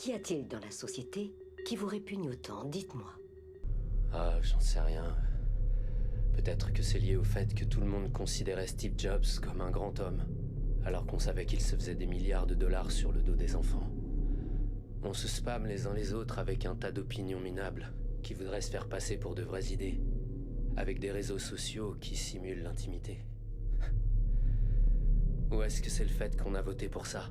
Qu'y a-t-il dans la société qui vous répugne autant? Dites-moi. Ah, j'en sais rien. Peut-être que c'est lié au fait que tout le monde considérait Steve Jobs comme un grand homme, alors qu'on savait qu'il se faisait des milliards de dollars sur le dos des enfants. On se spamme les uns les autres avec un tas d'opinions minables qui voudraient se faire passer pour de vraies idées, avec des réseaux sociaux qui simulent l'intimité. Ou est-ce que c'est le fait qu'on a voté pour ça?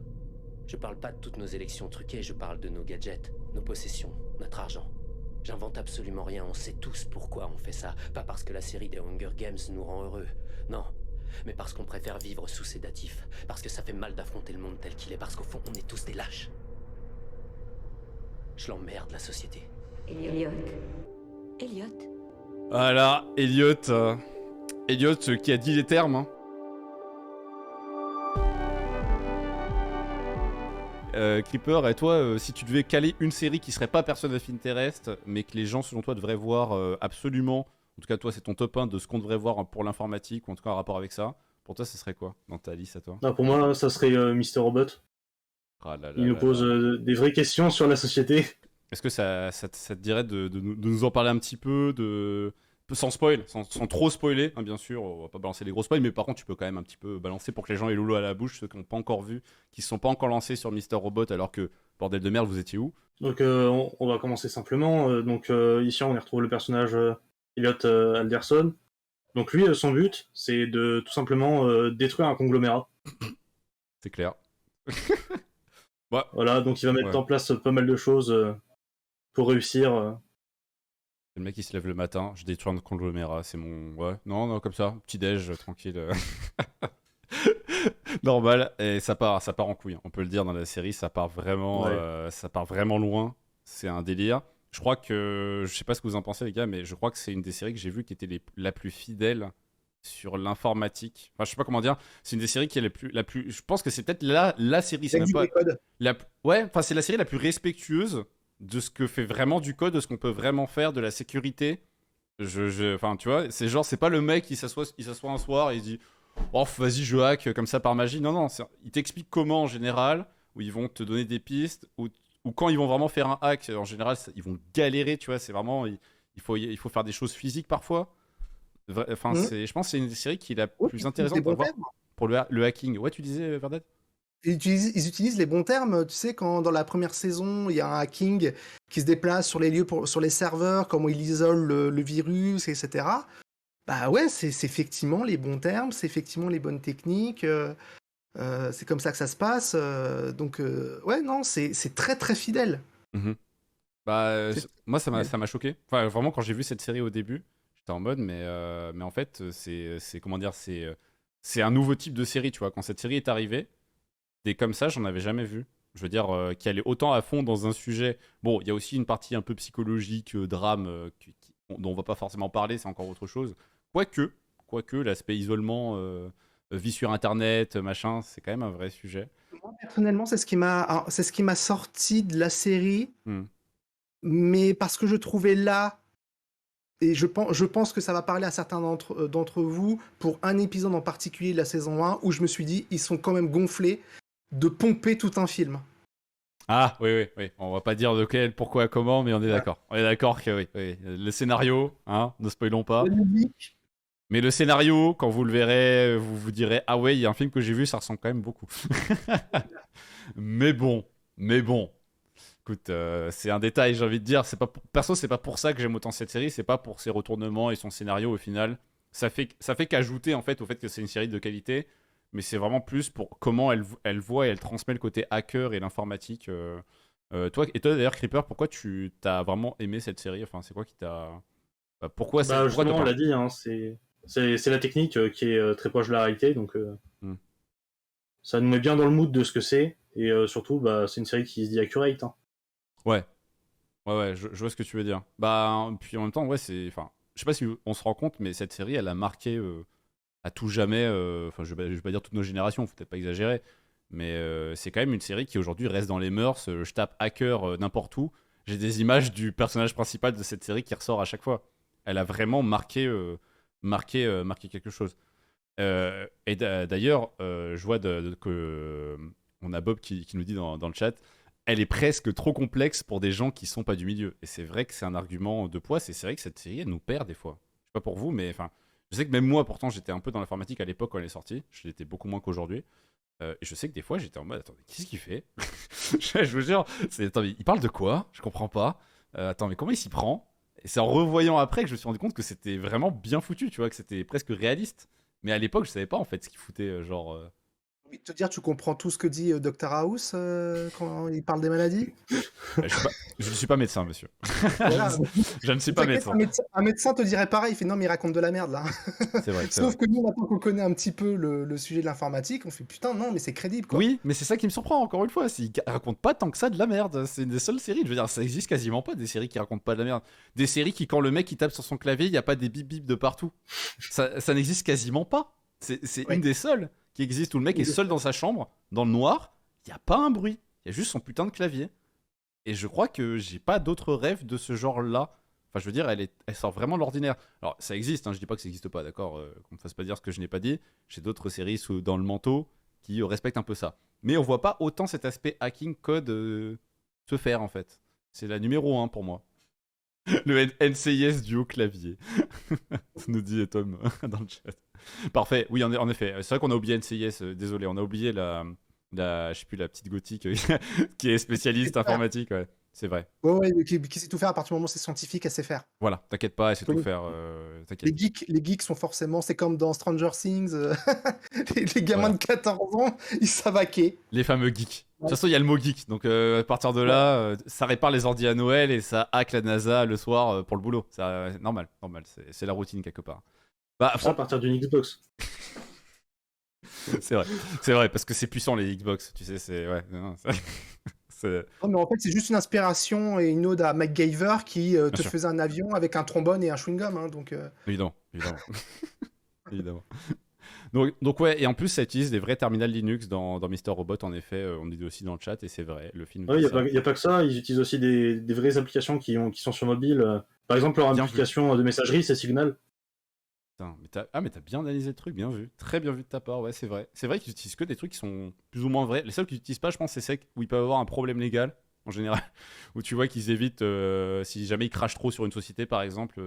Je parle pas de toutes nos élections truquées, je parle de nos gadgets, nos possessions, notre argent. J'invente absolument rien, on sait tous pourquoi on fait ça. Pas parce que la série des Hunger Games nous rend heureux, non. Mais parce qu'on préfère vivre sous sédatifs. Parce que ça fait mal d'affronter le monde tel qu'il est. Parce qu'au fond, on est tous des lâches. Je l'emmerde, la société. Elliot. Elliot. Voilà, Elliot. Elliot qui a dit les termes. Hein. Creeper, et toi, si tu devais caler une série qui serait pas Person of Interest, mais que les gens, selon toi, devraient voir absolument, en tout cas, toi, c'est ton top 1 de ce qu'on devrait voir pour l'informatique, ou en tout cas, un rapport avec ça, pour toi, ce serait quoi dans ta liste à toi? Non, pour moi, ça serait Mister Robot. Ah là là Il nous là pose là. des vraies questions sur la société. Est-ce que ça te dirait de nous en parler un petit peu, sans spoil, sans trop spoiler, hein, bien sûr, on va pas balancer les gros spoils, mais par contre tu peux quand même un petit peu balancer pour que les gens aient l'eau à la bouche, ceux qui n'ont pas encore vu, qui se sont pas encore lancés sur Mister Robot alors que, bordel de merde, vous étiez où? Donc on va commencer simplement. Ici on y retrouve le personnage Elliot Alderson. Donc lui, son but, c'est de tout simplement détruire un conglomérat. C'est clair. Voilà, donc il va mettre Ouais. en place pas mal de choses pour réussir. C'est le mec qui se lève le matin, je détruis un conglomérat, c'est mon... Ouais, non, comme ça, petit déj, tranquille. Normal, et ça part en couille, hein. On peut le dire dans la série, ça part vraiment, Ouais. ça part vraiment loin. C'est un délire. Je crois que, je sais pas ce que vous en pensez les gars, mais je crois que c'est une des séries que j'ai vues qui était la plus fidèle sur l'informatique. Enfin, je sais pas comment dire. C'est une des séries qui est la plus. Je pense que c'est peut-être la série. C'est même Exit pas des codes. Ouais. Enfin, c'est la série la plus respectueuse de ce que fait vraiment du code, de ce qu'on peut vraiment faire, de la sécurité. Enfin, tu vois, c'est genre, c'est pas le mec qui s'assoit un soir et il dit oh, vas-y, je hack comme ça par magie. Non, il t'explique comment en général, où ils vont te donner des pistes, ou quand ils vont vraiment faire un hack, en général, ils vont galérer, tu vois. C'est vraiment, il faut faire des choses physiques parfois. Enfin, je pense que c'est une des séries qui est la Ouais, plus ils utilisent les intéressante à bons voir termes. pour le hacking. Ouais, tu disais, Verdad? Ils utilisent les bons termes. Tu sais, quand dans la première saison, il y a un hacking qui se déplace sur les lieux, sur les serveurs, comment il isole le virus, etc. Bah ouais, c'est effectivement les bons termes, c'est effectivement les bonnes techniques. C'est comme ça que ça se passe. Ouais, non, c'est très très fidèle. Mhm. Bah, C'est moi, fidèle. ça m'a choqué. Enfin, vraiment, quand j'ai vu cette série au début, j'étais en mode, mais en fait, comment dire, c'est un nouveau type de série, tu vois. Quand cette série est arrivée, des comme ça, j'en avais jamais vu. Je veux dire, qui allait autant à fond dans un sujet. Bon, il y a aussi une partie un peu psychologique, drame, dont on va pas forcément parler, c'est encore autre chose. Quoique, l'aspect isolement, vie sur Internet, machin, c'est quand même un vrai sujet. Moi, personnellement, c'est ce qui m'a sorti de la série, Hmm. mais parce que je trouvais là, et je pense que ça va parler à certains d'entre vous, pour un épisode en particulier de la saison 1, où je me suis dit, ils sont quand même gonflés de pomper tout un film. Ah, oui. On va pas dire de quel, pourquoi, comment, mais on est Voilà. d'accord. On est d'accord que oui. Le scénario, hein, ne spoilons pas. La musique, Mais le scénario, quand vous le verrez, vous vous direz ah ouais, il y a un film que j'ai vu, ça ressemble quand même beaucoup. mais bon. Écoute, c'est un détail, j'ai envie de dire. Perso, c'est pas pour ça que j'aime autant cette série. C'est pas pour ses retournements et son scénario au final. Ça fait qu'ajouter en fait au fait que c'est une série de qualité. Mais c'est vraiment plus pour comment elle voit et elle transmet le côté hacker et l'informatique. Toi d'ailleurs, Creeper, pourquoi tu t'as vraiment aimé cette série? Enfin, c'est quoi qui t'a. Pourquoi Bah pourquoi justement, t'as on pas. l'a dit, hein, c'est la technique qui est très proche de la réalité, donc Hmm. ça nous met bien dans le mood de ce que c'est, et surtout, bah, c'est une série qui se dit accurate. Hein. Ouais. Ouais, je vois ce que tu veux dire. Bah, puis en même temps, ouais, c'est. Enfin, je sais pas si on se rend compte, mais cette série, elle a marqué à tout jamais. Enfin, je vais pas dire toutes nos générations, faut peut-être pas exagérer. Mais c'est quand même une série qui aujourd'hui reste dans les mœurs. Je tape hacker n'importe où. J'ai des images du personnage principal de cette série qui ressort à chaque fois. Elle a vraiment marqué quelque chose. D'ailleurs, je vois que on a Bob qui nous dit dans le chat. elle est presque trop complexe pour des gens qui sont pas du milieu. Et c'est vrai que c'est un argument de poids. C'est vrai que cette série, elle nous perd des fois. Je sais pas pour vous, mais enfin, je sais que même moi, pourtant, j'étais un peu dans l'informatique à l'époque quand elle est sortie. Je l'étais beaucoup moins qu'aujourd'hui. Et je sais que des fois, j'étais en mode, attendez, qu'est-ce qu'il fait? Je vous jure, attends, mais il parle de quoi? Je comprends pas. Attends, mais comment il s'y prend? Et c'est en revoyant après que je me suis rendu compte que c'était vraiment bien foutu, tu vois, que c'était presque réaliste. Mais à l'époque, je savais pas en fait ce qu'il foutait, envie de te dire, tu comprends tout ce que dit Dr House quand il parle des maladies? Je ne suis pas médecin, monsieur. Voilà. Je ne suis pas T'inquiète, médecin. un médecin te dirait pareil, il fait non mais il raconte de la merde là. C'est vrai. Sauf que nous, maintenant qu'on connaît un petit peu le sujet de l'informatique, on fait putain non mais c'est crédible quoi. Oui, mais c'est ça qui me surprend encore une fois. Il raconte pas tant que ça de la merde. C'est une des seules séries. Je veux dire, ça existe quasiment pas des séries qui racontent pas de la merde. Des séries qui, quand le mec il tape sur son clavier, il y a pas des bip bip de partout. Ça n'existe quasiment pas. C'est Oui. une des seules qui existe où le mec est seul dans sa chambre, dans le noir. Il y a pas un bruit. Il y a juste son putain de clavier. Et je crois que j'ai pas d'autres rêves de ce genre-là. Enfin, je veux dire, elle sort vraiment de l'ordinaire. Alors, ça existe, hein, je dis pas que ça existe pas, d'accord, qu'on me fasse pas dire ce que je n'ai pas dit. J'ai d'autres séries dans le manteau qui respectent un peu ça. Mais on voit pas autant cet aspect hacking code se faire, en fait. C'est la numéro 1 pour moi. Le NCIS duo clavier. Nous dit Tom dans le chat. Parfait, oui, en effet. C'est vrai qu'on a oublié NCIS, désolé, on a oublié je sais plus, la petite gothique qui est spécialiste informatique, ouais. C'est vrai. Ouais, qui sait tout faire à partir du moment où c'est scientifique, elle sait faire. Voilà, t'inquiète pas, elle sait tout Oui. faire. T'inquiète. Les geeks sont forcément, c'est comme dans Stranger Things, les gamins Voilà. de 14 ans, ils savent hacker. Les fameux geeks. De toute façon, il y a le mot geek, donc à partir de là, ça répare les ordi à Noël et ça hack la NASA le soir pour le boulot. Normal, c'est la routine quelque part. Bah, Ça à partir d'une Xbox. c'est vrai, parce que c'est puissant les Xbox, tu sais, Non, mais en fait, c'est juste une inspiration et une ode à MacGyver qui te sûr. faisait un avion avec un trombone et un chewing-gum. Hein, donc, Évidemment. Évidemment. Donc ouais, et en plus ça utilise des vrais terminals Linux dans Mister Robot, en effet, on dit aussi dans le chat, et c'est vrai, le film... Il n'y a pas que ça, ils utilisent aussi des vraies applications qui sont sur mobile. Par exemple, leur Bien application de messagerie, c'est Signal. Putain, mais t'as bien analysé le truc, bien vu. Très bien vu de ta part, ouais, c'est vrai. C'est vrai qu'ils utilisent que des trucs qui sont plus ou moins vrais. Les seuls qu'ils utilisent pas, je pense, c'est ceux où ils peuvent avoir un problème légal, en général. Où tu vois qu'ils évitent, si jamais ils crachent trop sur une société, par exemple.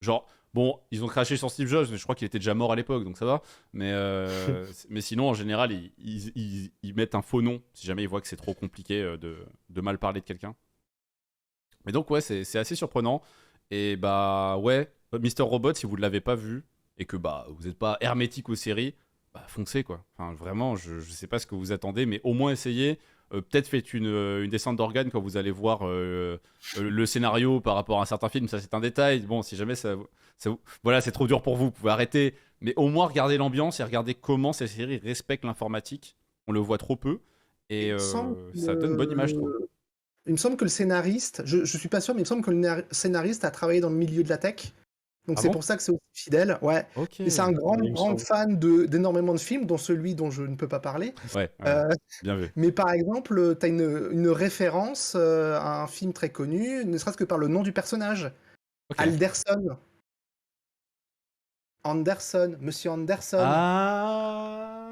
Genre, bon, ils ont craché sur Steve Jobs, mais je crois qu'il était déjà mort à l'époque, donc ça va. Mais sinon, en général, ils mettent un faux nom, si jamais ils voient que c'est trop compliqué de mal parler de quelqu'un. Mais donc, ouais, c'est assez surprenant. Et bah, ouais, Mister Robot, si vous ne l'avez pas vu, et que bah vous n'êtes pas hermétique aux séries, bah foncez quoi. Enfin, vraiment, je sais pas ce que vous attendez, mais au moins essayez. Peut-être faites une descente d'organes quand vous allez voir le scénario par rapport à un certain film, ça c'est un détail. Bon, si jamais voilà, c'est trop dur pour vous, vous pouvez arrêter. Mais au moins regardez l'ambiance et regardez comment cette série respecte l'informatique. On le voit trop peu et ça donne une bonne image, je trouve. Il me semble que le scénariste, je suis pas sûr, mais il me semble que le scénariste a travaillé dans le milieu de la tech. Donc Ah c'est bon pour ça que c'est aussi fidèle. Ouais. Ok. Et c'est un grand Il me semble. fan d'énormément de films, dont celui dont je ne peux pas parler. Ouais, bien vu. Mais par exemple, tu as une référence à un film très connu, ne serait-ce que par le nom du personnage. Ok. Monsieur Anderson. Ah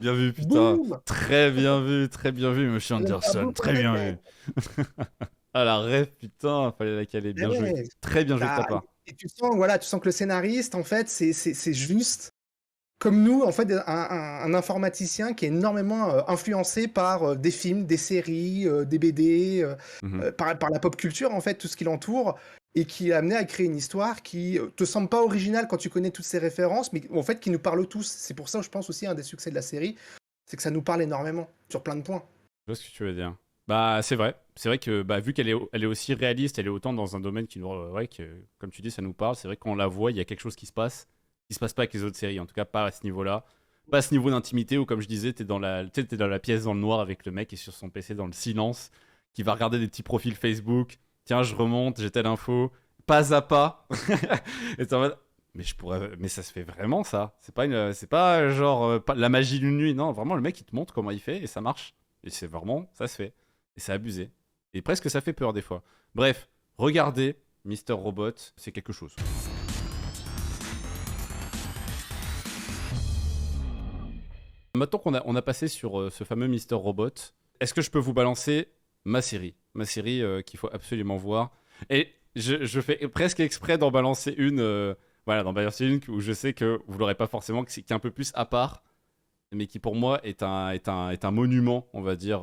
bien vu, putain. Boum Très bien vu, monsieur Anderson. Très bien vu. Ah, la rêve, putain, fallait la caler. Bien joué. Ouais. Très bien joué de ta part. Et tu sens que le scénariste, en fait, c'est juste comme nous, en fait, un informaticien qui est énormément influencé par des films, des séries, des BD, par la pop culture, en fait, tout ce qui l'entoure, et qui est amené à créer une histoire qui te semble pas originale quand tu connais toutes ces références, mais en fait, qui nous parle tous. C'est pour ça, je pense aussi, un des succès de la série, c'est que ça nous parle énormément, sur plein de points. Je vois ce que tu veux dire. Bah, c'est vrai. C'est vrai que vu qu'elle est aussi réaliste, elle est autant dans un domaine qui nous... ouais, que, comme tu dis, ça nous parle. C'est vrai que quand on la voit, il y a quelque chose qui se passe pas avec les autres séries. En tout cas, pas à ce niveau-là. Pas à ce niveau d'intimité où, comme je disais, t'es dans la pièce dans le noir avec le mec qui est sur son PC dans le silence, qui va regarder des petits profils Facebook. Tiens, je remonte, j'ai telle info. Pas à pas. Et t'es en mode... Mais ça se fait vraiment, ça. C'est pas genre la magie d'une nuit. Non, vraiment, le mec, il te montre comment il fait et ça marche. Et c'est vraiment... Ça se fait. Et c'est abusé. Et presque ça fait peur des fois. Bref, regardez Mister Robot, c'est quelque chose. Maintenant qu'on a passé sur ce fameux Mister Robot, Est-ce que je peux vous balancer ma série qu'il faut absolument voir. Et je fais presque exprès d'en balancer une, où je sais que vous l'aurez pas forcément, qui est un peu plus à part, mais qui pour moi est un monument, on va dire.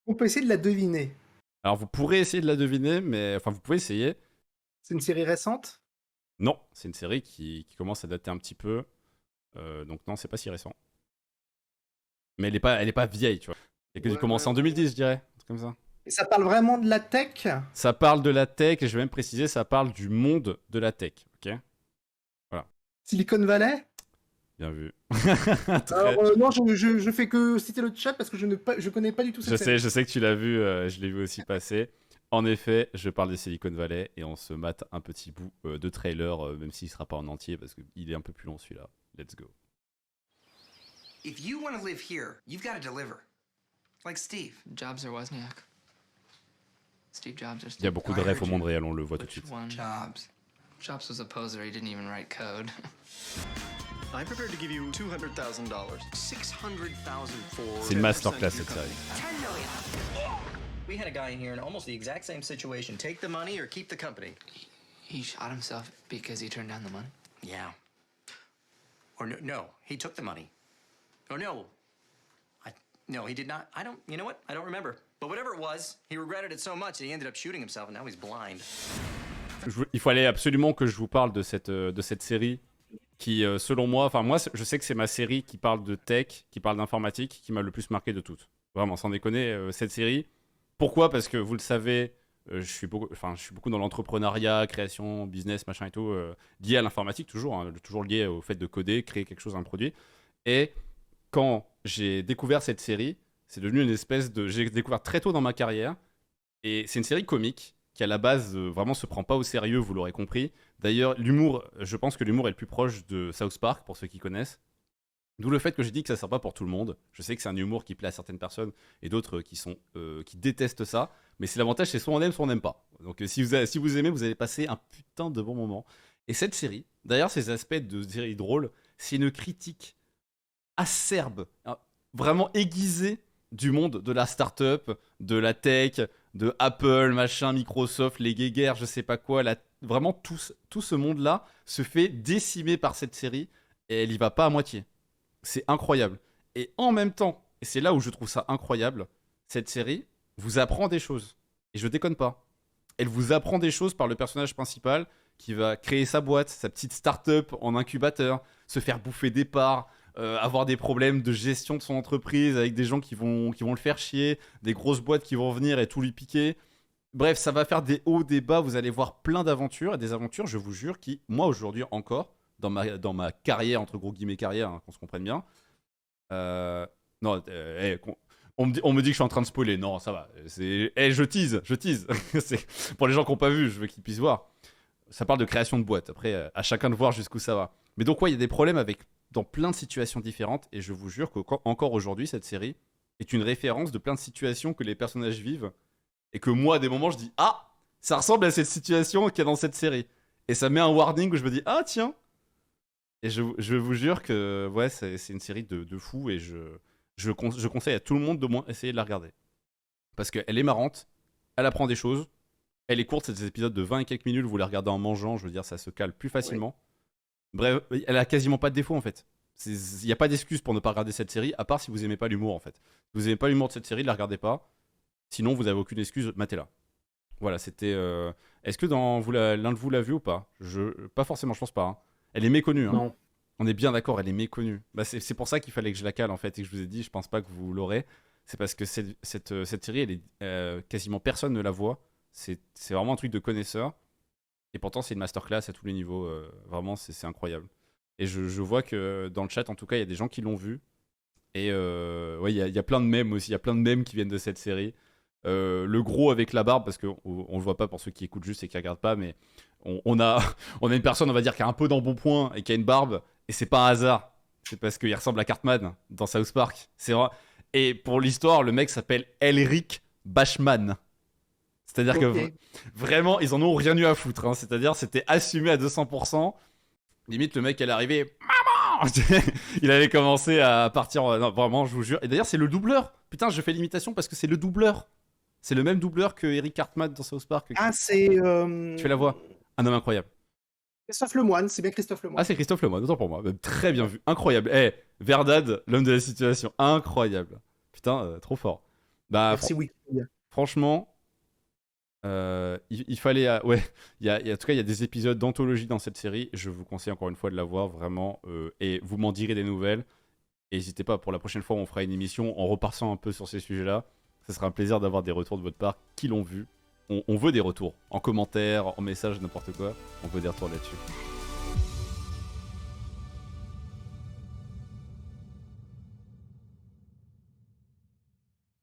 On peut essayer de la deviner. Alors vous pourrez essayer de la deviner, mais enfin vous pouvez essayer. C'est une série récente? Non, c'est une série qui commence à dater un petit peu. Donc non, c'est pas si récent. Mais elle est pas vieille, tu vois. Elle a dû commencer en 2010, je dirais. Un truc comme ça. Et ça parle vraiment de la tech? Ça parle de la tech, et je vais même préciser, ça parle du monde de la tech, ok? Silicon Valley? Bien vu. Alors, non, je fais que citer le chat parce que je connais pas du tout cette série. Je sais que tu l'as vu, je l'ai vu aussi passer. En effet, je parle de Silicon Valley et on se mate un petit bout de trailer, même s'il sera pas en entier parce qu'il est un peu plus long celui-là. Let's go. If you want to live here, you've got to deliver. Like Steve. Jobs or Wozniak? Steve Jobs or Steve? Il y a beaucoup de refs au monde réel, on le voit tout de Which suite. one? Jobs. Jobs was a poser, he didn't even write code. I'm prepared to give you $200,000. $600,000 for... C'est une masterclass cette série. 10 million. We had a guy in here in almost the exact same situation. Take the money or keep the company. He shot himself because he turned down the money? Yeah. Or no, he took the money. Or no. No, he did not. You know what? I don't remember. But whatever it was, he regretted it so much that he ended up shooting himself and now he's blind. Il fallait absolument que je vous parle de cette série qui, selon moi, enfin moi, je sais que c'est ma série qui parle de tech, qui parle d'informatique, qui m'a le plus marqué de toutes. Vraiment, sans déconner, cette série. Pourquoi? Parce que vous le savez, je suis beaucoup dans l'entrepreneuriat, création, business, machin et tout, lié à l'informatique toujours, hein, toujours lié au fait de coder, créer quelque chose, un produit. Et quand j'ai découvert cette série, c'est devenu une espèce de... J'ai découvert très tôt dans ma carrière, et c'est une série comique qui à la base vraiment se prend pas au sérieux, vous l'aurez compris. D'ailleurs, l'humour, je pense que l'humour est le plus proche de South Park, pour ceux qui connaissent. D'où le fait que j'ai dit que ça sert pas pour tout le monde. Je sais que c'est un humour qui plaît à certaines personnes et d'autres qui détestent ça. Mais c'est l'avantage, c'est soit on aime pas. Donc si vous aimez, vous allez passer un putain de bon moment. Et cette série, d'ailleurs ces aspects de série drôle, c'est une critique acerbe, hein, vraiment aiguisée du monde de la start-up, de la tech, de Apple, machin, Microsoft, les guéguerres, je sais pas quoi. Vraiment tout ce monde-là se fait décimer par cette série et elle y va pas à moitié. C'est incroyable. Et en même temps, et c'est là où je trouve ça incroyable, cette série vous apprend des choses. Et je déconne pas. Elle vous apprend des choses par le personnage principal qui va créer sa boîte, sa petite start-up en incubateur, se faire bouffer des parts, avoir des problèmes de gestion de son entreprise avec des gens qui vont le faire chier, des grosses boîtes qui vont venir et tout lui piquer. Bref, ça va faire des hauts, des bas, vous allez voir plein d'aventures, et des aventures, je vous jure, qui, moi aujourd'hui encore, dans ma carrière, entre gros guillemets carrière, hein, qu'on se comprenne bien, on me dit que je suis en train de spoiler, non, ça va, je tease, c'est pour les gens qui n'ont pas vu, je veux qu'ils puissent voir. Ça parle de création de boîte, après, à chacun de voir jusqu'où ça va. Mais donc, ouais, il y a des problèmes dans plein de situations différentes, et je vous jure qu'encore aujourd'hui, cette série est une référence de plein de situations que les personnages vivent, et que moi, à des moments, je dis « Ah, ça ressemble à cette situation qu'il y a dans cette série !» Et ça met un warning où je me dis « Ah, tiens !» Et je vous jure que ouais, c'est une série de fou, et je conseille à tout le monde de moins essayer de la regarder. Parce qu'elle est marrante, elle apprend des choses, elle est courte, c'est des épisodes de 20 et quelques minutes, vous les regardez en mangeant, je veux dire, ça se cale plus facilement. Ouais. Bref, elle a quasiment pas de défaut en fait. Il n'y a pas d'excuse pour ne pas regarder cette série, à part si vous aimez pas l'humour en fait. Si vous aimez pas l'humour de cette série, ne la regardez pas. Sinon, vous avez aucune excuse, matez-la. Voilà, c'était... Est-ce que l'un de vous l'a vu ou pas? Pas forcément, je pense pas. Hein. Elle est méconnue. Hein. Non. On est bien d'accord, elle est méconnue. Bah, c'est pour ça qu'il fallait que je la cale en fait, et que je vous ai dit, je pense pas que vous l'aurez. C'est parce que cette série, elle est, quasiment personne ne la voit. C'est vraiment un truc de connaisseur. Et pourtant, c'est une masterclass à tous les niveaux. Vraiment, c'est incroyable. Et je vois que dans le chat, en tout cas, il y a des gens qui l'ont vu. Et ouais, il y a plein de mèmes aussi. Il y a plein de mèmes qui viennent de cette série. Le gros avec la barbe, parce qu'on le voit pas pour ceux qui écoutent juste et qui regardent pas, mais on a une personne, on va dire, qui a un peu d'embonpoint et qui a une barbe. Et c'est pas un hasard. C'est parce qu'il ressemble à Cartman dans South Park. C'est vrai. Et pour l'histoire, le mec s'appelle Elric Bachman. C'est-à-dire que vraiment, ils en ont rien eu à foutre. Hein. C'est-à-dire, c'était assumé à 200%. Limite, le mec, elle est arrivé. Maman, Il avait commencé à partir. Non, vraiment, je vous jure. Et d'ailleurs, c'est le doubleur. Putain, je fais l'imitation parce que c'est le doubleur. C'est le même doubleur que Eric Cartman dans South Park. Ah, c'est. Tu fais la voix. Un homme incroyable. Christophe Lemoine, c'est bien Christophe Lemoine. Ah, c'est Christophe Lemoine, autant pour moi. Très bien vu. Incroyable. Eh, Verdad, l'homme de la situation. Incroyable. Putain, trop fort. Bah, Merci, oui. franchement, il fallait. Ouais, en tout cas, il y a des épisodes d'anthologie dans cette série. Je vous conseille encore une fois de la voir, vraiment. Et vous m'en direz des nouvelles. Et n'hésitez pas, pour la prochaine fois, on fera une émission en repassant un peu sur ces sujets-là. Ce sera un plaisir d'avoir des retours de votre part, qui l'ont vu. On veut des retours, en commentaire, en message, n'importe quoi. On veut des retours là-dessus.